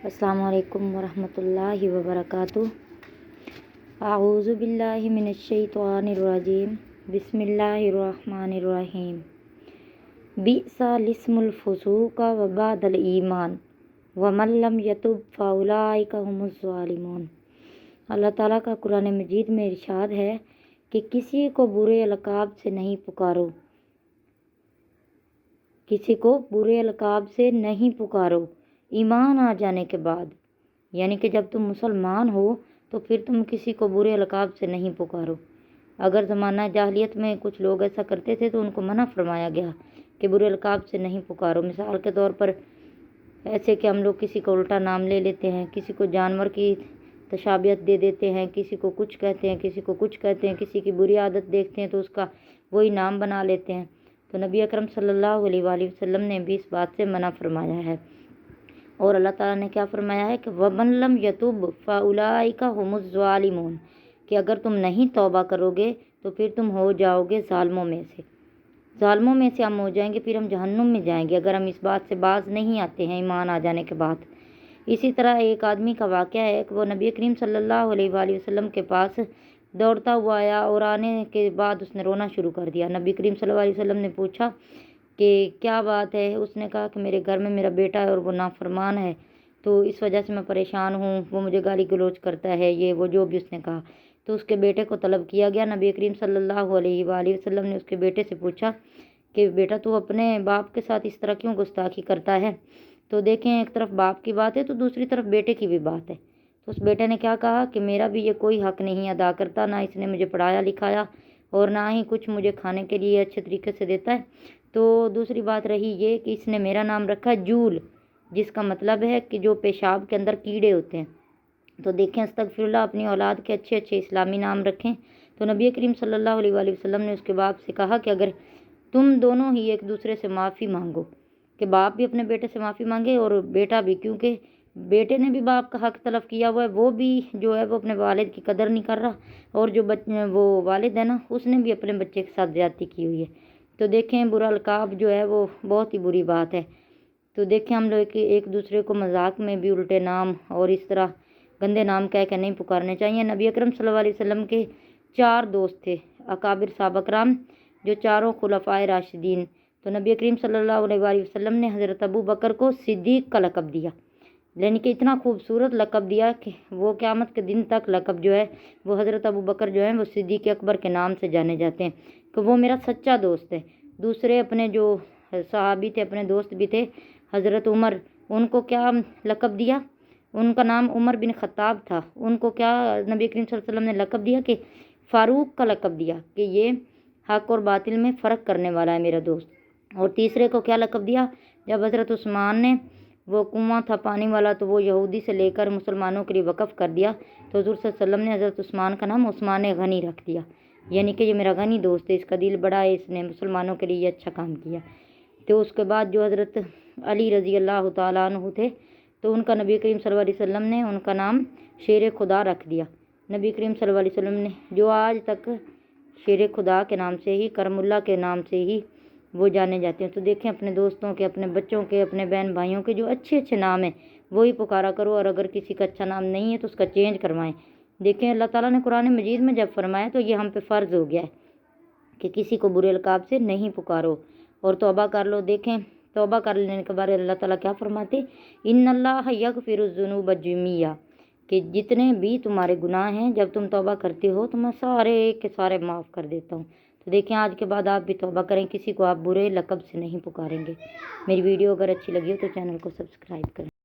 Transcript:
السلام علیکم ورحمۃ اللہ وبرکاتہ۔ اعوذ باللہ من الشیطان الرجیم، بسم اللہ الرحمن الرحیم۔ بئس الاسم الفسوق وبعد الایمان ومن لم یتب فاولئک هم الظالمون۔ اللہ تعالیٰ کا قرآن مجید میں ارشاد ہے کہ کسی کو برے القاب سے نہیں پکارو، کسی کو برے القاب سے نہیں پکارو ایمان آ جانے کے بعد، یعنی کہ جب تم مسلمان ہو تو پھر تم کسی کو برے القاب سے نہیں پکارو۔ اگر زمانہ جاہلیت میں کچھ لوگ ایسا کرتے تھے تو ان کو منع فرمایا گیا کہ برے القاب سے نہیں پکارو۔ مثال کے طور پر ایسے کہ ہم لوگ کسی کو الٹا نام لے لیتے ہیں، کسی کو جانور کی تشابیت دے دیتے ہیں، کسی کو کچھ کہتے ہیں، کسی کو کچھ کہتے ہیں، کسی کی بری عادت دیکھتے ہیں تو اس کا وہی نام بنا لیتے ہیں۔ تو نبی اکرم صلی اللہ علیہ وآلہ وسلم نے بھی اس بات سے منع فرمایا ہے۔ اور اللہ تعالیٰ نے کیا فرمایا ہے کہ وَمَن لَّمْ يَتُبْ فَأُولَٰئِكَ هُمُ الظَّالِمُونَ، کہ اگر تم نہیں توبہ کرو گے تو پھر تم ہو جاؤ گے ظالموں میں سے، ظالموں میں سے ہم ہو جائیں گے، پھر ہم جہنم میں جائیں گے اگر ہم اس بات سے باز نہیں آتے ہیں ایمان آ جانے کے بعد۔ اسی طرح ایک آدمی کا واقعہ ہے کہ وہ نبی کریم صلی اللہ علیہ وآلہ وسلم کے پاس دوڑتا ہوا آیا اور آنے کے بعد اس نے رونا شروع کر دیا۔ نبی کریم صلی اللہ علیہ وسلم نے پوچھا کہ کیا بات ہے؟ اس نے کہا کہ میرے گھر میں میرا بیٹا ہے اور وہ نافرمان ہے، تو اس وجہ سے میں پریشان ہوں، وہ مجھے گالی گلوچ کرتا ہے، یہ وہ جو بھی اس نے کہا۔ تو اس کے بیٹے کو طلب کیا گیا۔ نبی کریم صلی اللہ علیہ وآلہ وسلم نے اس کے بیٹے سے پوچھا کہ بیٹا تو اپنے باپ کے ساتھ اس طرح کیوں گستاخی کرتا ہے؟ تو دیکھیں ایک طرف باپ کی بات ہے تو دوسری طرف بیٹے کی بھی بات ہے۔ تو اس بیٹے نے کیا کہا کہ میرا بھی یہ کوئی حق نہیں ادا کرتا، نہ اس نے مجھے پڑھایا لکھایا اور نہ ہی کچھ مجھے کھانے کے لیے اچھے طریقے سے دیتا ہے۔ تو دوسری بات رہی یہ کہ اس نے میرا نام رکھا جول، جس کا مطلب ہے کہ جو پیشاب کے اندر کیڑے ہوتے ہیں۔ تو دیکھیں استغفر اللہ، اپنی اولاد کے اچھے اچھے اسلامی نام رکھیں۔ تو نبی کریم صلی اللہ علیہ وآلہ وسلم نے اس کے باپ سے کہا کہ اگر تم دونوں ہی ایک دوسرے سے معافی مانگو، کہ باپ بھی اپنے بیٹے سے معافی مانگے اور بیٹا بھی، کیونکہ بیٹے نے بھی باپ کا حق تلف کیا ہوا ہے، وہ بھی جو ہے وہ اپنے والد کی قدر نہیں کر رہا، اور جو وہ والد ہے نا اس نے بھی اپنے بچے کے ساتھ زیادتی کی ہوئی ہے۔ تو دیکھیں برا القاب جو ہے وہ بہت ہی بری بات ہے۔ تو دیکھیں ہم لوگ ایک دوسرے کو مذاق میں بھی الٹے نام اور اس طرح گندے نام کہہ کے نہیں پکارنے چاہیے۔ نبی اکرم صلی اللہ علیہ وسلم کے 4 دوست تھے، اکابر صحابہ کرام، جو چاروں خلفائے راشدین۔ تو نبی کریم صلی اللہ علیہ وآلہ وسلم نے حضرت ابو بکر کو صدیق کا لقب دیا، یعنی کہ اتنا خوبصورت لقب دیا کہ وہ قیامت کے دن تک لقب جو ہے وہ حضرت ابو بکر جو ہیں وہ صدیق اکبر کے نام سے جانے جاتے ہیں کہ وہ میرا سچا دوست ہے۔ دوسرے اپنے جو صحابی تھے، اپنے دوست بھی تھے، حضرت عمر، ان کو کیا لقب دیا؟ ان کا نام عمر بن خطاب تھا۔ ان کو کیا نبی کریم صلی اللہ علیہ وسلم نے لقب دیا کہ فاروق کا لقب دیا، کہ یہ حق اور باطل میں فرق کرنے والا ہے میرا دوست۔ اور تیسرے کو کیا لقب دیا؟ جب حضرت عثمان نے وہ کنواں تھا پانی والا تو وہ یہودی سے لے کر مسلمانوں کے لیے وقف کر دیا، تو حضور صلی اللہ علیہ وسلم نے حضرت عثمان کا نام عثمان غنی رکھ دیا، یعنی کہ یہ میرا غنی دوست ہے، اس کا دل بڑا ہے، اس نے مسلمانوں کے لیے یہ اچھا کام کیا۔ تو اس کے بعد جو حضرت علی رضی اللہ تعالیٰ عنہ تھے تو ان کا نبی کریم صلی اللہ علیہ وسلم نے ان کا نام شیر خدا رکھ دیا۔ نبی کریم صلی اللہ علیہ وسلم نے جو آج تک شیر خدا کے نام سے ہی، کرم اللہ کے نام سے ہی وہ جانے جاتے ہیں۔ تو دیکھیں اپنے دوستوں کے، اپنے بچوں کے، اپنے بہن بھائیوں کے جو اچھے اچھے نام ہیں وہی پکارا کرو، اور اگر کسی کا اچھا نام نہیں ہے تو اس کا چینج کروائیں۔ دیکھیں اللہ تعالیٰ نے قرآن مجید میں جب فرمایا تو یہ ہم پہ فرض ہو گیا ہے کہ کسی کو برے القاب سے نہیں پکارو اور توبہ کر لو۔ دیکھیں توبہ کر لینے کے بعد اللہ تعالیٰ کیا فرماتے؟ ان اللہ یغفر الذنوب جميعا، کہ جتنے بھی تمہارے گناہ ہیں جب تم توبہ کرتے ہو تو میں سارے کے سارے معاف کر دیتا ہوں۔ تو دیکھیں آج کے بعد آپ بھی توبہ کریں، کسی کو آپ برے لقب سے نہیں پکاریں گے۔ میری ویڈیو اگر اچھی لگی ہو تو چینل کو سبسکرائب کریں۔